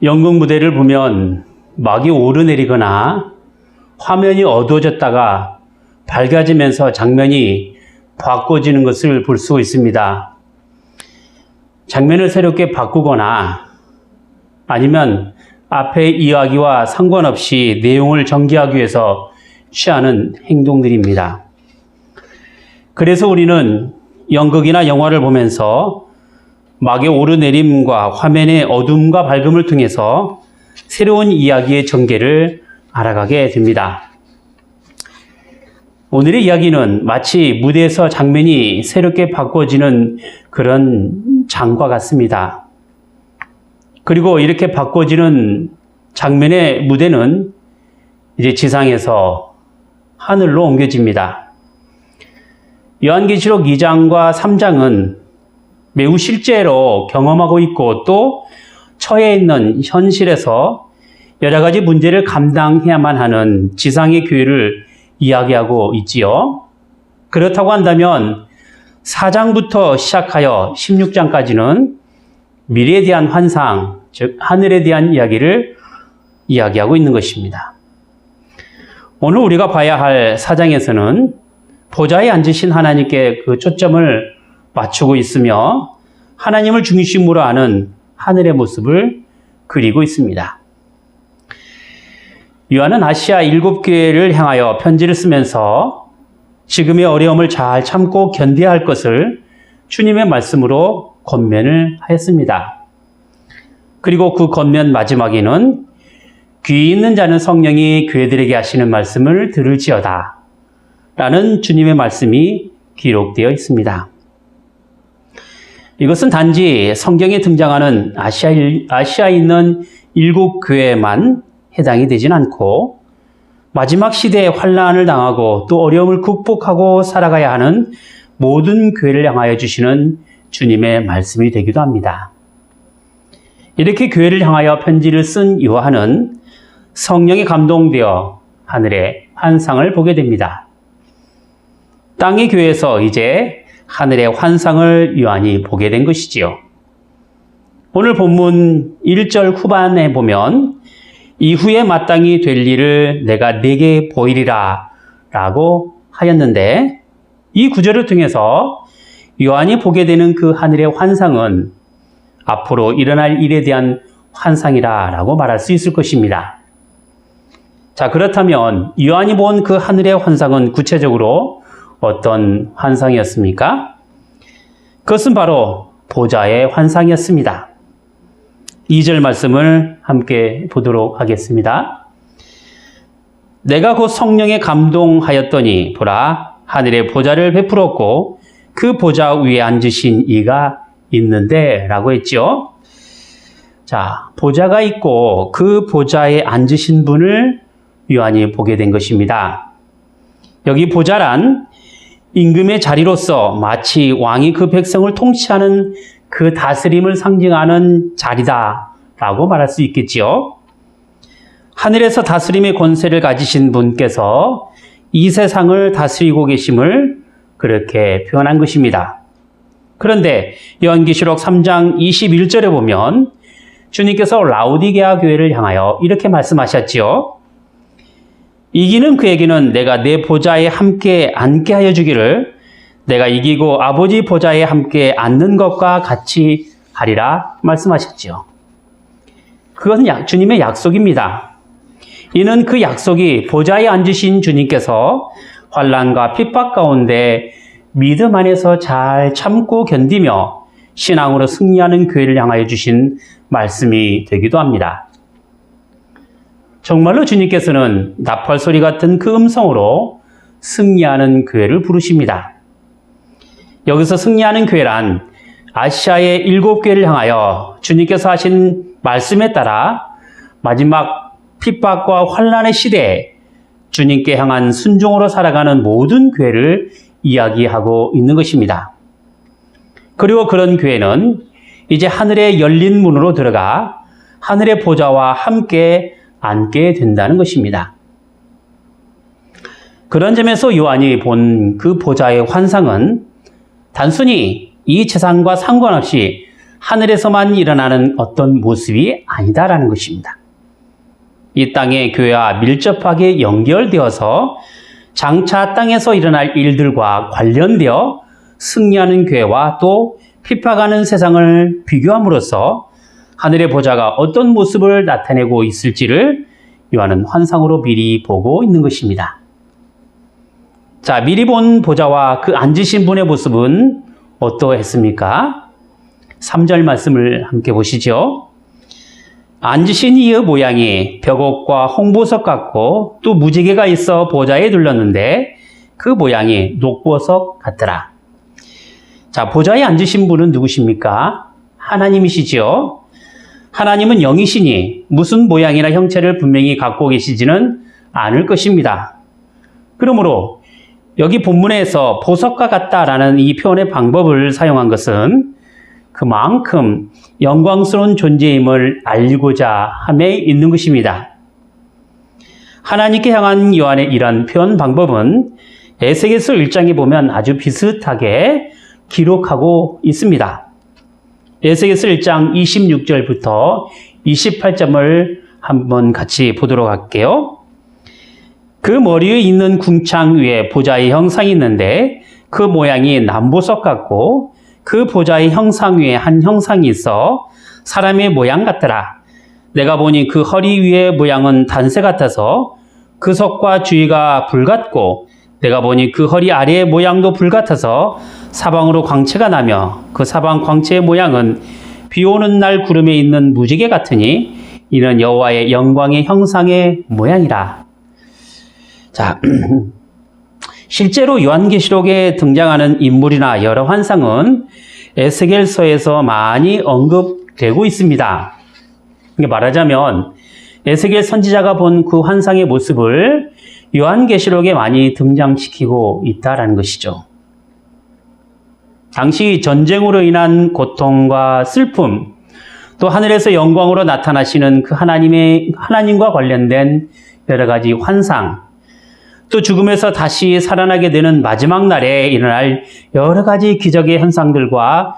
연극 무대를 보면 막이 오르내리거나 화면이 어두워졌다가 밝아지면서 장면이 바꿔지는 것을 볼 수 있습니다. 장면을 새롭게 바꾸거나 아니면 앞의 이야기와 상관없이 내용을 전개하기 위해서 취하는 행동들입니다. 그래서 우리는 연극이나 영화를 보면서 막의 오르내림과 화면의 어둠과 밝음을 통해서 새로운 이야기의 전개를 알아가게 됩니다. 오늘의 이야기는 마치 무대에서 장면이 새롭게 바꿔지는 그런 장과 같습니다. 그리고 이렇게 바꿔지는 장면의 무대는 이제 지상에서 하늘로 옮겨집니다. 요한계시록 2장과 3장은 매우 실제로 경험하고 있고 또 처해 있는 현실에서 여러 가지 문제를 감당해야만 하는 지상의 교회를 이야기하고 있지요. 그렇다고 한다면 4장부터 시작하여 16장까지는 미래에 대한 환상, 즉 하늘에 대한 이야기를 이야기하고 있는 것입니다. 오늘 우리가 봐야 할 4장에서는 보좌에 앉으신 하나님께 그 초점을 맞추고 있으며 하나님을 중심으로 하는 하늘의 모습을 그리고 있습니다. 요한은 아시아 7교회를 향하여 편지를 쓰면서 지금의 어려움을 잘 참고 견뎌야 할 것을 주님의 말씀으로 권면을 하였습니다. 그리고 그 권면 마지막에는 귀 있는 자는 성령이 교회들에게 하시는 말씀을 들을지어다 라는 주님의 말씀이 기록되어 있습니다. 이것은 단지 성경에 등장하는 아시아에 있는 7교회만 해당이 되진 않고 마지막 시대에 환난을 당하고 또 어려움을 극복하고 살아가야 하는 모든 교회를 향하여 주시는 주님의 말씀이 되기도 합니다. 이렇게 교회를 향하여 편지를 쓴 요한은 성령에 감동되어 하늘의 환상을 보게 됩니다. 땅의 교회에서 이제 하늘의 환상을 요한이 보게 된 것이지요. 오늘 본문 1절 후반에 보면 이후에 마땅히 될 일을 내가 네게 보이리라 라고 하였는데 이 구절을 통해서 요한이 보게 되는 그 하늘의 환상은 앞으로 일어날 일에 대한 환상이라 라고 말할 수 있을 것입니다. 자, 그렇다면 요한이 본 그 하늘의 환상은 구체적으로 어떤 환상이었습니까? 그것은 바로 보좌의 환상이었습니다. 2절 말씀을 함께 보도록 하겠습니다. 내가 곧 성령에 감동하였더니 보라 하늘에 보좌를 베풀었고 그 보좌 위에 앉으신 이가 있는데 라고 했죠. 자, 보좌가 있고 그 보좌에 앉으신 분을 요한이 보게 된 것입니다. 여기 보좌란 임금의 자리로서 마치 왕이 그 백성을 통치하는 그 다스림을 상징하는 자리다라고 말할 수 있겠지요. 하늘에서 다스림의 권세를 가지신 분께서 이 세상을 다스리고 계심을 그렇게 표현한 것입니다. 그런데 요한계시록 3장 21절에 보면 주님께서 라오디게아 교회를 향하여 이렇게 말씀하셨지요. 이기는 그에게는 내가 내 보좌에 함께 앉게 하여 주기를 내가 이기고 아버지 보좌에 함께 앉는 것과 같이 하리라 말씀하셨지요. 그것은 주님의 약속입니다. 이는 그 약속이 보좌에 앉으신 주님께서 환난과 핍박 가운데 믿음 안에서 잘 참고 견디며 신앙으로 승리하는 교회를 향하여 주신 말씀이 되기도 합니다. 정말로 주님께서는 나팔 소리 같은 그 음성으로 승리하는 교회를 부르십니다. 여기서 승리하는 교회란 아시아의 7교회를 향하여 주님께서 하신 말씀에 따라 마지막 핍박과 환난의 시대에 주님께 향한 순종으로 살아가는 모든 교회를 이야기하고 있는 것입니다. 그리고 그런 교회는 이제 하늘의 열린 문으로 들어가 하늘의 보좌와 함께 앉게 된다는 것입니다. 그런 점에서 요한이 본 그 보좌의 환상은 단순히 이 세상과 상관없이 하늘에서만 일어나는 어떤 모습이 아니다라는 것입니다. 이 땅의 교회와 밀접하게 연결되어서 장차 땅에서 일어날 일들과 관련되어 승리하는 교회와 또 핍박하는 세상을 비교함으로써 하늘의 보좌가 어떤 모습을 나타내고 있을지를 요한은 환상으로 미리 보고 있는 것입니다. 자, 미리 본 보좌와 그 앉으신 분의 모습은 어떠했습니까? 3절 말씀을 함께 보시죠. 앉으신 이의 모양이 벽옥과 홍보석 같고 또 무지개가 있어 보좌에 둘렀는데 그 모양이 녹보석 같더라. 자, 보좌에 앉으신 분은 누구십니까? 하나님이시죠. 하나님은 영이시니 무슨 모양이나 형체를 분명히 갖고 계시지는 않을 것입니다. 그러므로 여기 본문에서 보석과 같다라는 이 표현의 방법을 사용한 것은 그만큼 영광스러운 존재임을 알리고자 함에 있는 것입니다. 하나님께 향한 요한의 이런 표현 방법은 에스겔서 1장에 보면 아주 비슷하게 기록하고 있습니다. 에스겔서 1장 26절부터 28절을 한번 같이 보도록 할게요. 그 머리에 있는 궁창 위에 보좌의 형상이 있는데 그 모양이 남보석 같고 그 보좌의 형상 위에 한 형상이 있어 사람의 모양 같더라. 내가 보니 그 허리 위의 모양은 단새 같아서 그 석과 주위가 불 같고 내가 보니 그 허리 아래의 모양도 불 같아서 사방으로 광채가 나며 그 사방 광채의 모양은 비 오는 날 구름에 있는 무지개 같으니 이는 여호와의 영광의 형상의 모양이라. 자, 실제로 요한계시록에 등장하는 인물이나 여러 환상은 에스겔서에서 많이 언급되고 있습니다. 말하자면 에스겔 선지자가 본 그 환상의 모습을 요한계시록에 많이 등장시키고 있다는 것이죠. 당시 전쟁으로 인한 고통과 슬픔, 또 하늘에서 영광으로 나타나시는 그 하나님과 관련된 여러 가지 환상, 또 죽음에서 다시 살아나게 되는 마지막 날에 일어날 여러 가지 기적의 현상들과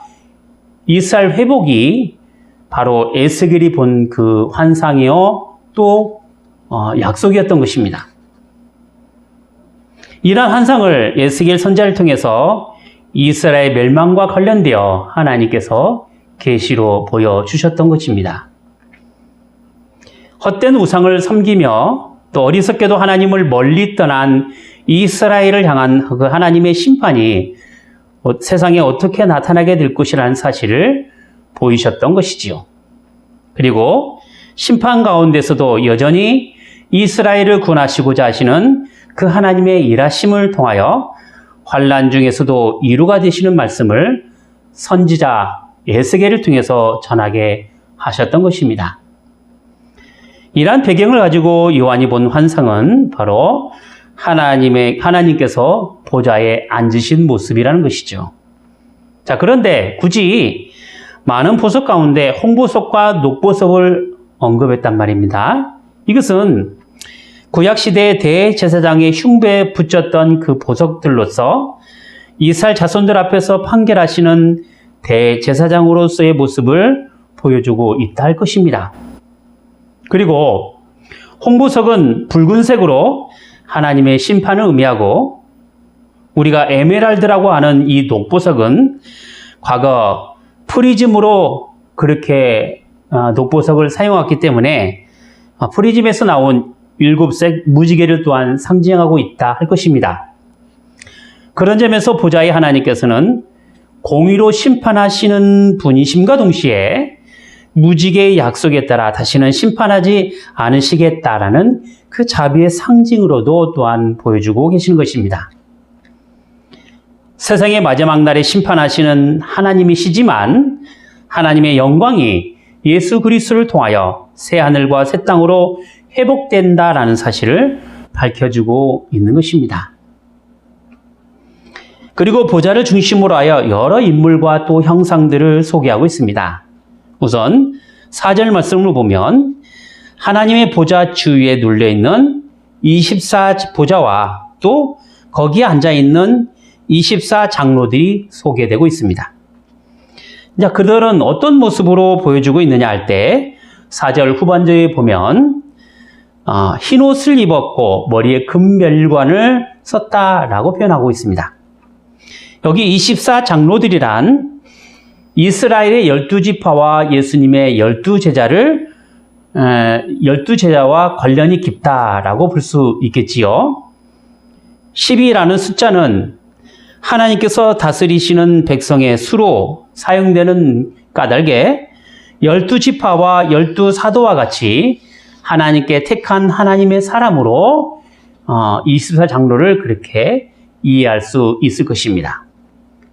이스라엘 회복이 바로 에스겔이 본 그 환상이요 또 약속이었던 것입니다. 이러한 환상을 에스겔 선지자를 통해서 이스라엘 멸망과 관련되어 하나님께서 계시로 보여주셨던 것입니다. 헛된 우상을 섬기며 또 어리석게도 하나님을 멀리 떠난 이스라엘을 향한 그 하나님의 심판이 세상에 어떻게 나타나게 될 것이라는 사실을 보이셨던 것이지요. 그리고 심판 가운데서도 여전히 이스라엘을 구원하시고자 하시는 그 하나님의 일하심을 통하여 환난 중에서도 이루가 되시는 말씀을 선지자 에스겔을 통해서 전하게 하셨던 것입니다. 이러한 배경을 가지고 요한이 본 환상은 바로 하나님께서 보좌에 앉으신 모습이라는 것이죠. 자, 그런데 굳이 많은 보석 가운데 홍보석과 녹보석을 언급했단 말입니다. 이것은 구약시대의 대제사장의 흉배에 붙였던 그 보석들로서 이스라엘 자손들 앞에서 판결하시는 대제사장으로서의 모습을 보여주고 있다 할 것입니다. 그리고 홍보석은 붉은색으로 하나님의 심판을 의미하고 우리가 에메랄드라고 하는 이 녹보석은 과거 프리즘으로 그렇게 녹보석을 사용했기 때문에 프리즘에서 나온 7색 무지개를 또한 상징하고 있다 할 것입니다. 그런 점에서 보좌의 하나님께서는 공의로 심판하시는 분이심과 동시에 무지개의 약속에 따라 다시는 심판하지 않으시겠다라는 그 자비의 상징으로도 또한 보여주고 계시는 것입니다. 세상의 마지막 날에 심판하시는 하나님이시지만 하나님의 영광이 예수 그리스도를 통하여 새 하늘과 새 땅으로 회복된다라는 사실을 밝혀주고 있는 것입니다. 그리고 보좌를 중심으로 하여 여러 인물과 또 형상들을 소개하고 있습니다. 우선 4절 말씀을 보면 하나님의 보좌 주위에 눌려있는 24보좌와 또 거기에 앉아있는 24장로들이 소개되고 있습니다. 자, 그들은 어떤 모습으로 보여주고 있느냐 할 때 4절 후반절에 보면 흰 옷을 입었고 머리에 금멸관을 썼다라고 표현하고 있습니다. 여기 24장로들이란 이스라엘의 12지파와 예수님의 12제자와 관련이 깊다라고 볼 수 있겠지요. 12라는 숫자는 하나님께서 다스리시는 백성의 수로 사용되는 까닭에 12지파와 12사도와 같이 하나님께 택한 하나님의 사람으로 24장로를 그렇게 이해할 수 있을 것입니다.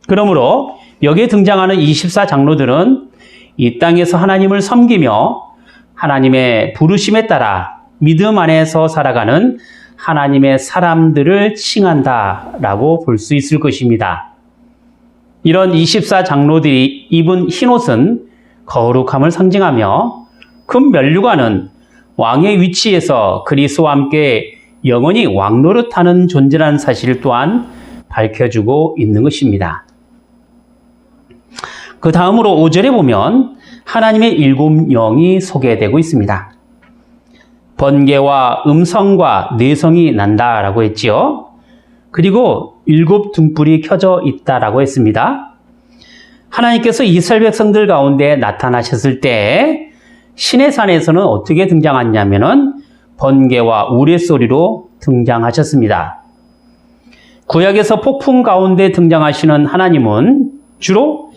그러므로 여기에 등장하는 24장로들은 이 땅에서 하나님을 섬기며 하나님의 부르심에 따라 믿음 안에서 살아가는 하나님의 사람들을 칭한다라고 볼 수 있을 것입니다. 이런 24장로들이 입은 흰옷은 거룩함을 상징하며 금 면류관은 왕의 위치에서 그리스도와 함께 영원히 왕노릇하는 존재라는 사실 또한 밝혀주고 있는 것입니다. 그 다음으로 5절에 보면 하나님의 7 영이 소개되고 있습니다. 번개와 음성과 뇌성이 난다라고 했지요. 그리고 7 등불이 켜져 있다라고 했습니다. 하나님께서 이스라엘 백성들 가운데 나타나셨을 때 시내산에서는 어떻게 등장하냐면은 번개와 우레소리로 등장하셨습니다. 구약에서 폭풍 가운데 등장하시는 하나님은 주로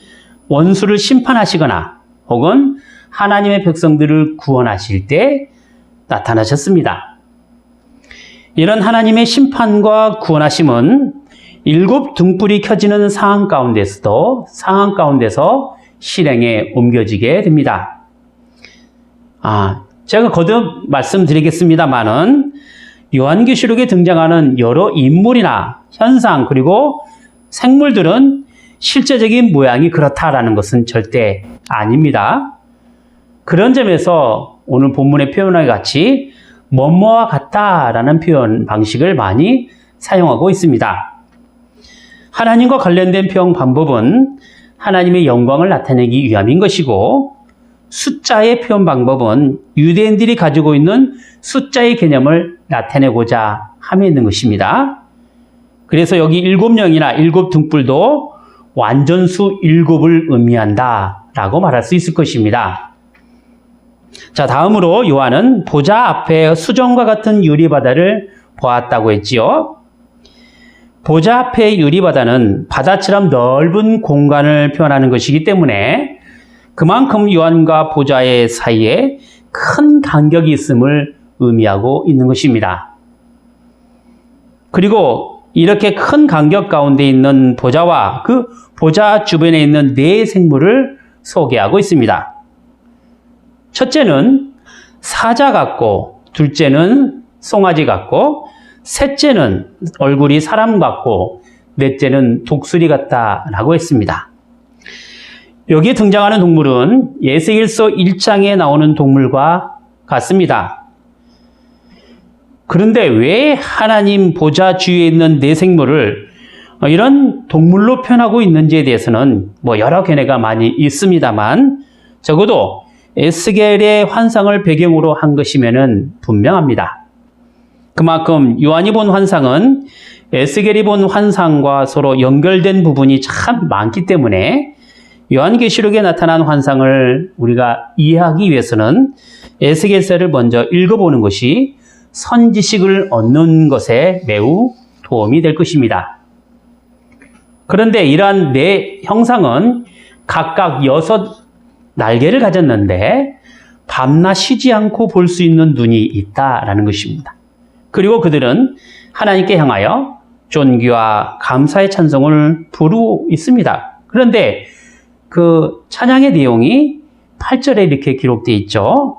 원수를 심판하시거나 혹은 하나님의 백성들을 구원하실 때 나타나셨습니다. 이런 하나님의 심판과 구원하심은 7 등불이 켜지는 상황 가운데서 실행에 옮겨지게 됩니다. 제가 거듭 말씀드리겠습니다만은 요한계시록에 등장하는 여러 인물이나 현상 그리고 생물들은 실제적인 모양이 그렇다라는 것은 절대 아닙니다. 그런 점에서 오늘 본문의 표현과 같이 뭐뭐와 같다라는 표현 방식을 많이 사용하고 있습니다. 하나님과 관련된 표현 방법은 하나님의 영광을 나타내기 위함인 것이고 숫자의 표현 방법은 유대인들이 가지고 있는 숫자의 개념을 나타내고자 함에 있는 것입니다. 그래서 여기 7영이나 7 등불도 완전수 7을 의미한다라고 말할 수 있을 것입니다. 자, 다음으로 요한은 보좌 앞에 수정과 같은 유리바다를 보았다고 했지요. 보좌 앞의 유리바다는 바다처럼 넓은 공간을 표현하는 것이기 때문에 그만큼 요한과 보좌의 사이에 큰 간격이 있음을 의미하고 있는 것입니다. 그리고 이렇게 큰 간격 가운데 있는 보좌와 그 보좌 주변에 있는 4 생물을 소개하고 있습니다. 첫째는 사자 같고, 둘째는 송아지 같고, 셋째는 얼굴이 사람 같고, 넷째는 독수리 같다라고 했습니다. 여기에 등장하는 동물은 에스겔서 1장에 나오는 동물과 같습니다. 그런데 왜 하나님 보좌 주위에 있는 4 생물을 이런 동물로 표현하고 있는지에 대해서는 여러 견해가 많이 있습니다만 적어도 에스겔의 환상을 배경으로 한 것이면은 분명합니다. 그만큼 요한이 본 환상은 에스겔이 본 환상과 서로 연결된 부분이 참 많기 때문에 요한계시록에 나타난 환상을 우리가 이해하기 위해서는 에스겔서를 먼저 읽어보는 것이 선지식을 얻는 것에 매우 도움이 될 것입니다. 그런데 이러한 4 형상은 각각 6 날개를 가졌는데 밤낮 쉬지 않고 볼 수 있는 눈이 있다라는 것입니다. 그리고 그들은 하나님께 향하여 존귀와 감사의 찬송을 부르고 있습니다. 그런데 그 찬양의 내용이 8절에 이렇게 기록되어 있죠.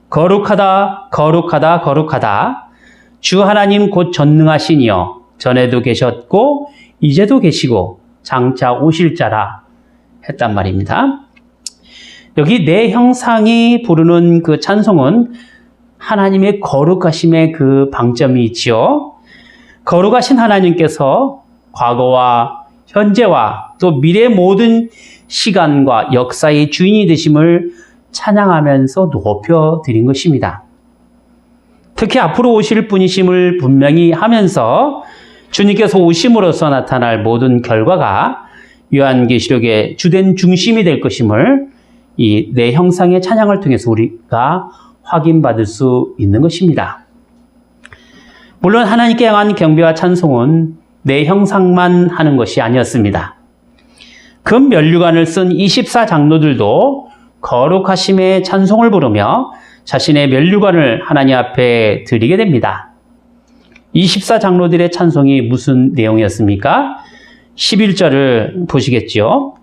거룩하다, 거룩하다, 거룩하다. 주 하나님 곧 전능하시니여 전에도 계셨고 이제도 계시고 장차 오실 자라 했단 말입니다. 여기 4 형상이 부르는 그 찬송은 하나님의 거룩하심의 그 방점이 있지요. 거룩하신 하나님께서 과거와 현재와 또 미래 모든 시간과 역사의 주인이 되심을 찬양하면서 높여드린 것입니다. 특히 앞으로 오실 분이심을 분명히 하면서 주님께서 오심으로써 나타날 모든 결과가 요한계시록의 주된 중심이 될 것임을 이 내 형상의 찬양을 통해서 우리가 확인받을 수 있는 것입니다. 물론 하나님께 향한 경배와 찬송은 내 형상만 하는 것이 아니었습니다. 금 면류관을 쓴 24장로들도 거룩하심의 찬송을 부르며 자신의 면류관을 하나님 앞에 드리게 됩니다. 24장로들의 찬송이 무슨 내용이었습니까? 11절을 보시겠죠.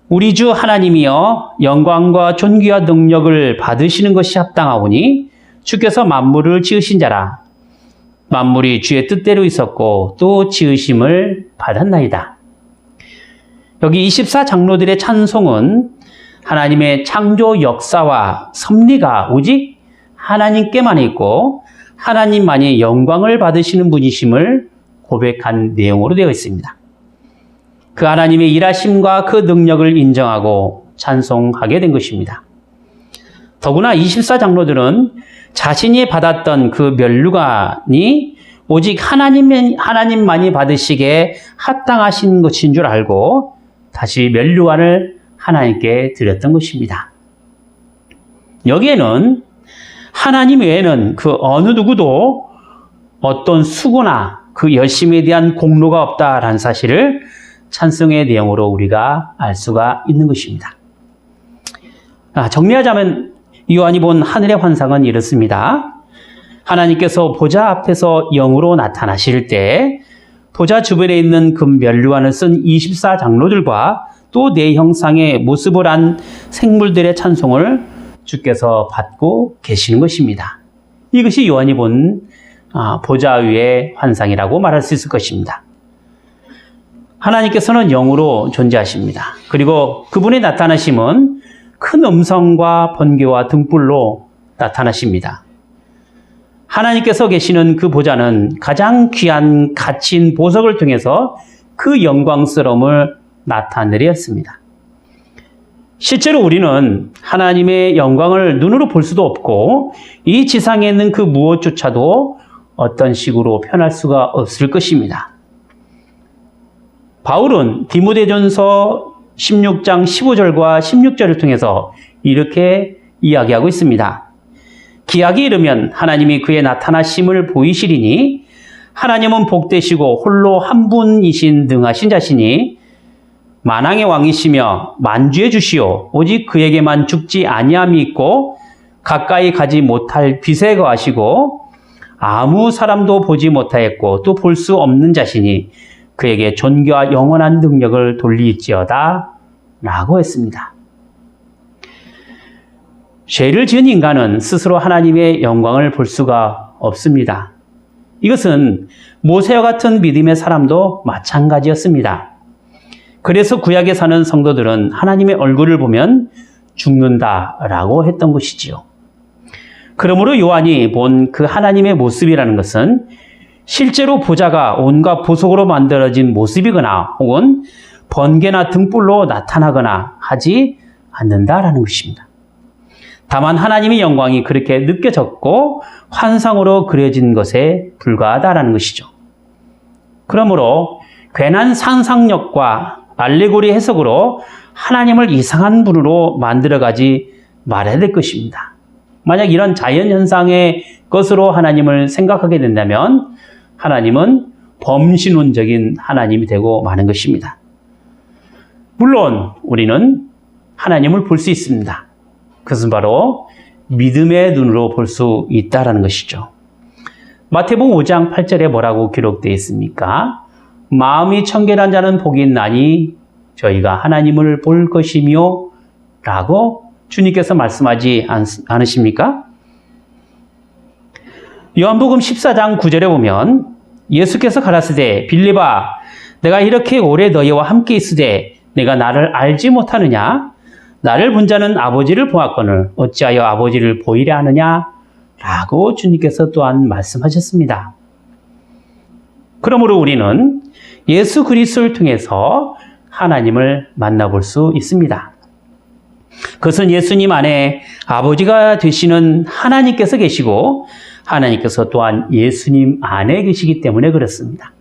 우리 주 하나님이여 영광과 존귀와 능력을 받으시는 것이 합당하오니 주께서 만물을 지으신 자라. 만물이 주의 뜻대로 있었고 또 지으심을 받았나이다. 여기 24장로들의 찬송은 하나님의 창조 역사와 섭리가 오직 하나님께만 있고 하나님만이 영광을 받으시는 분이심을 고백한 내용으로 되어 있습니다. 그 하나님의 일하심과 그 능력을 인정하고 찬송하게 된 것입니다. 더구나 24장로들은 자신이 받았던 그 면류관이 오직 하나님만이 받으시기에 합당하신 것인 줄 알고 다시 면류관을 하나님께 드렸던 것입니다. 여기에는 하나님 외에는 그 어느 누구도 어떤 수고나 그 열심에 대한 공로가 없다라는 사실을 찬송의 내용으로 우리가 알 수가 있는 것입니다. 정리하자면 요한이 본 하늘의 환상은 이렇습니다. 하나님께서 보좌 앞에서 영으로 나타나실 때 보좌 주변에 있는 금 면류관을 쓴 24장로들과 또 내 형상의 모습을 한 생물들의 찬송을 주께서 받고 계시는 것입니다. 이것이 요한이 본 보좌 위의 환상이라고 말할 수 있을 것입니다. 하나님께서는 영으로 존재하십니다. 그리고 그분의 나타나심은 큰 음성과 번개와 등불로 나타나십니다. 하나님께서 계시는 그 보좌는 가장 귀한 갇힌 보석을 통해서 그 영광스러움을 나타내렸습니다. 실제로 우리는 하나님의 영광을 눈으로 볼 수도 없고 이 지상에 있는 그 무엇조차도 어떤 식으로 표현할 수가 없을 것입니다. 바울은 디모데전서 16장 15절과 16절을 통해서 이렇게 이야기하고 있습니다. 기약이 이르면 하나님이 그의 나타나심을 보이시리니 하나님은 복되시고 홀로 한 분이신 능하신 자시니 만왕의 왕이시며 만주의 주시오 오직 그에게만 죽지 아니함이 있고 가까이 가지 못할 빛에 거하시고 아무 사람도 보지 못하였고 또 볼 수 없는 자시니 그에게 존귀와 영원한 능력을 돌리지어다 라고 했습니다. 죄를 지은 인간은 스스로 하나님의 영광을 볼 수가 없습니다. 이것은 모세와 같은 믿음의 사람도 마찬가지였습니다. 그래서 구약에 사는 성도들은 하나님의 얼굴을 보면 죽는다라고 했던 것이지요. 그러므로 요한이 본 그 하나님의 모습이라는 것은 실제로 보좌가 온갖 보석으로 만들어진 모습이거나 혹은 번개나 등불로 나타나거나 하지 않는다라는 것입니다. 다만 하나님의 영광이 그렇게 느껴졌고 환상으로 그려진 것에 불과하다라는 것이죠. 그러므로 괜한 상상력과 알레고리 해석으로 하나님을 이상한 분으로 만들어가지 말아야 될 것입니다. 만약 이런 자연현상의 것으로 하나님을 생각하게 된다면 하나님은 범신론적인 하나님이 되고 마는 것입니다. 물론 우리는 하나님을 볼 수 있습니다. 그것은 바로 믿음의 눈으로 볼 수 있다는 것이죠. 마태복음 5장 8절에 뭐라고 기록되어 있습니까? 마음이 청결한 자는 복이 있나니 저희가 하나님을 볼 것이며 라고 주님께서 말씀하지 않으십니까? 요한복음 14장 9절에 보면 예수께서 가라사대 빌립아 내가 이렇게 오래 너희와 함께 있으되 내가 나를 알지 못하느냐? 나를 본 자는 아버지를 보았거늘 어찌하여 아버지를 보이려 하느냐? 라고 주님께서 또한 말씀하셨습니다. 그러므로 우리는 예수 그리스도를 통해서 하나님을 만나볼 수 있습니다. 그것은 예수님 안에 아버지가 되시는 하나님께서 계시고 하나님께서 또한 예수님 안에 계시기 때문에 그렇습니다.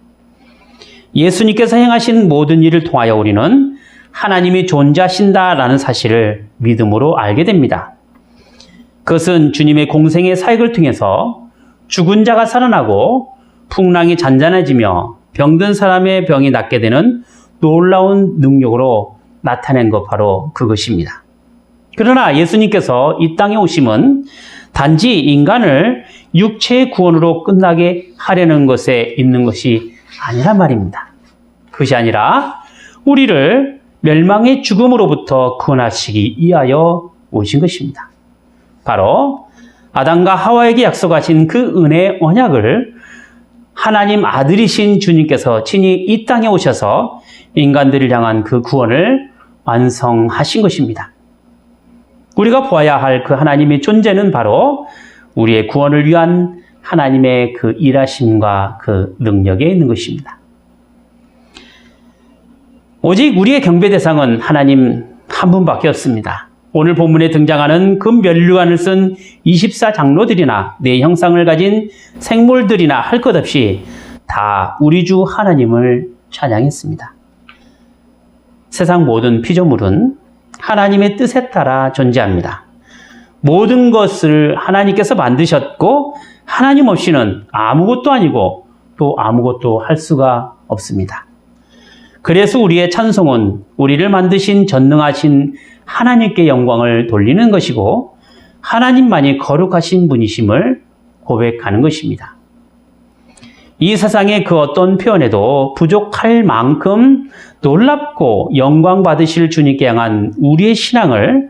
예수님께서 행하신 모든 일을 통하여 우리는 하나님이 존재하신다라는 사실을 믿음으로 알게 됩니다. 그것은 주님의 공생의 사역을 통해서 죽은 자가 살아나고 풍랑이 잔잔해지며 병든 사람의 병이 낫게 되는 놀라운 능력으로 나타낸 것 바로 그것입니다. 그러나 예수님께서 이 땅에 오심은 단지 인간을 육체의 구원으로 끝나게 하려는 것에 있는 것이 아니란 말입니다. 그것이 아니라 우리를 멸망의 죽음으로부터 구원하시기 위하여 오신 것입니다. 바로 아담과 하와에게 약속하신 그 은혜의 언약을 하나님 아들이신 주님께서 친히 이 땅에 오셔서 인간들을 향한 그 구원을 완성하신 것입니다. 우리가 보아야 할 그 하나님의 존재는 바로 우리의 구원을 위한 하나님의 그 일하심과 그 능력에 있는 것입니다. 오직 우리의 경배 대상은 하나님 한 분밖에 없습니다. 오늘 본문에 등장하는 금면류관을 쓴 24장로들이나 네 형상을 가진 생물들이나 할 것 없이 다 우리 주 하나님을 찬양했습니다. 세상 모든 피조물은 하나님의 뜻에 따라 존재합니다. 모든 것을 하나님께서 만드셨고 하나님 없이는 아무것도 아니고 또 아무것도 할 수가 없습니다. 그래서 우리의 찬송은 우리를 만드신 전능하신 하나님께 영광을 돌리는 것이고 하나님만이 거룩하신 분이심을 고백하는 것입니다. 이 세상의 그 어떤 표현에도 부족할 만큼 놀랍고 영광 받으실 주님께 향한 우리의 신앙을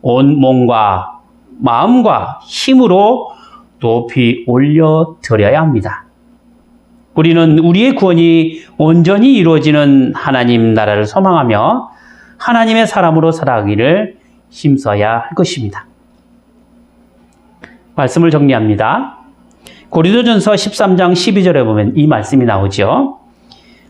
온 몸과 마음과 힘으로 높이 올려드려야 합니다. 우리는 우리의 구원이 온전히 이루어지는 하나님 나라를 소망하며 하나님의 사람으로 살아가기를 힘써야 할 것입니다. 말씀을 정리합니다. 고린도전서 13장 12절에 보면 이 말씀이 나오죠.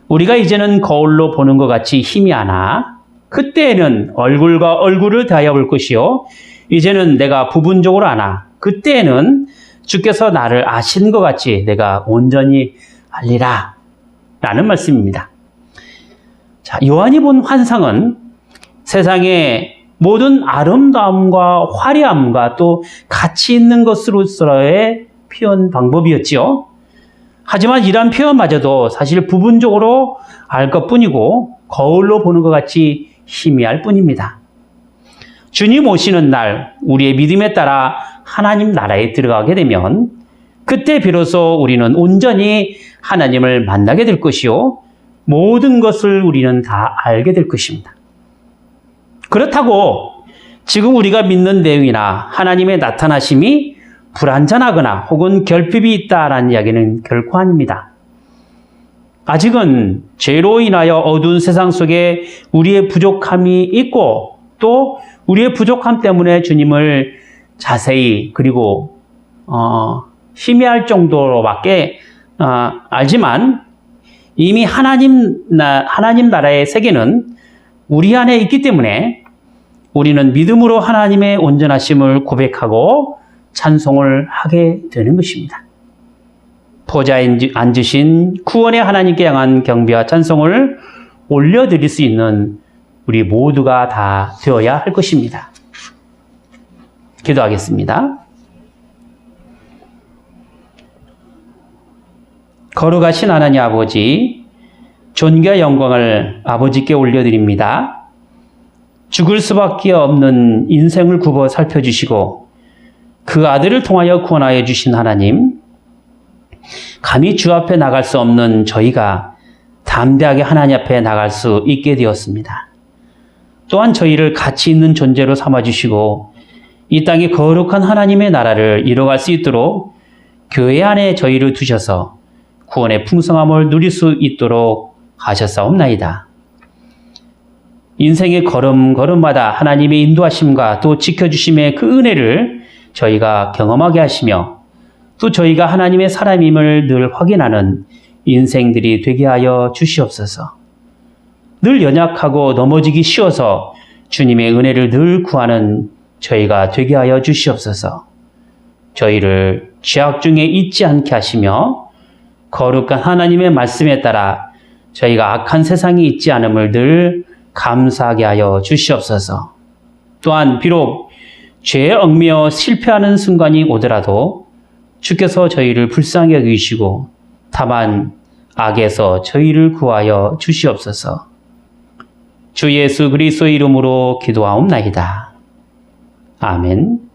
우리가 이제는 거울로 보는 것 같이 힘이 하나 그때에는 얼굴과 얼굴을 대하여 볼 것이요 이제는 내가 부분적으로 하나 그때에는 주께서 나를 아신 것 같이 내가 온전히 알리라 라는 말씀입니다. 자, 요한이 본 환상은 세상의 모든 아름다움과 화려함과 또 가치 있는 것으로서의 표현 방법이었지요. 하지만 이러한 표현마저도 사실 부분적으로 알 것뿐이고 거울로 보는 것 같이 희미할 뿐입니다. 주님 오시는 날 우리의 믿음에 따라 하나님 나라에 들어가게 되면 그때 비로소 우리는 온전히 하나님을 만나게 될 것이요 모든 것을 우리는 다 알게 될 것입니다. 그렇다고 지금 우리가 믿는 내용이나 하나님의 나타나심이 불완전하거나 혹은 결핍이 있다라는 이야기는 결코 아닙니다. 아직은 죄로 인하여 어두운 세상 속에 우리의 부족함이 있고 또 우리의 부족함 때문에 주님을 자세히 그리고 희미할 정도로밖에 알지만 이미 하나님 나라의 세계는 우리 안에 있기 때문에 우리는 믿음으로 하나님의 온전하심을 고백하고 찬송을 하게 되는 것입니다. 보좌에 앉으신 구원의 하나님께 향한 경배와 찬송을 올려드릴 수 있는 우리 모두가 다 되어야 할 것입니다. 기도하겠습니다. 거룩하신 하나님 아버지, 존귀와 영광을 아버지께 올려드립니다. 죽을 수밖에 없는 인생을 굽어 살펴주시고 그 아들을 통하여 구원하여 주신 하나님, 감히 주 앞에 나갈 수 없는 저희가 담대하게 하나님 앞에 나갈 수 있게 되었습니다. 또한 저희를 가치 있는 존재로 삼아주시고 이 땅에 거룩한 하나님의 나라를 이뤄갈 수 있도록 교회 안에 저희를 두셔서 구원의 풍성함을 누릴 수 있도록 하셨사옵나이다. 인생의 걸음걸음마다 하나님의 인도하심과 또 지켜주심의 그 은혜를 저희가 경험하게 하시며 또 저희가 하나님의 사람임을 늘 확인하는 인생들이 되게 하여 주시옵소서. 늘 연약하고 넘어지기 쉬워서 주님의 은혜를 늘 구하는 저희가 되게 하여 주시옵소서. 저희를 죄악 중에 잊지 않게 하시며 거룩한 하나님의 말씀에 따라 저희가 악한 세상에 있지 않음을 늘 감사하게 하여 주시옵소서. 또한 비록 죄에 얽매여 실패하는 순간이 오더라도 주께서 저희를 불쌍히 여기시고 다만 악에서 저희를 구하여 주시옵소서. 주 예수 그리스도의 이름으로 기도하옵나이다. 아멘.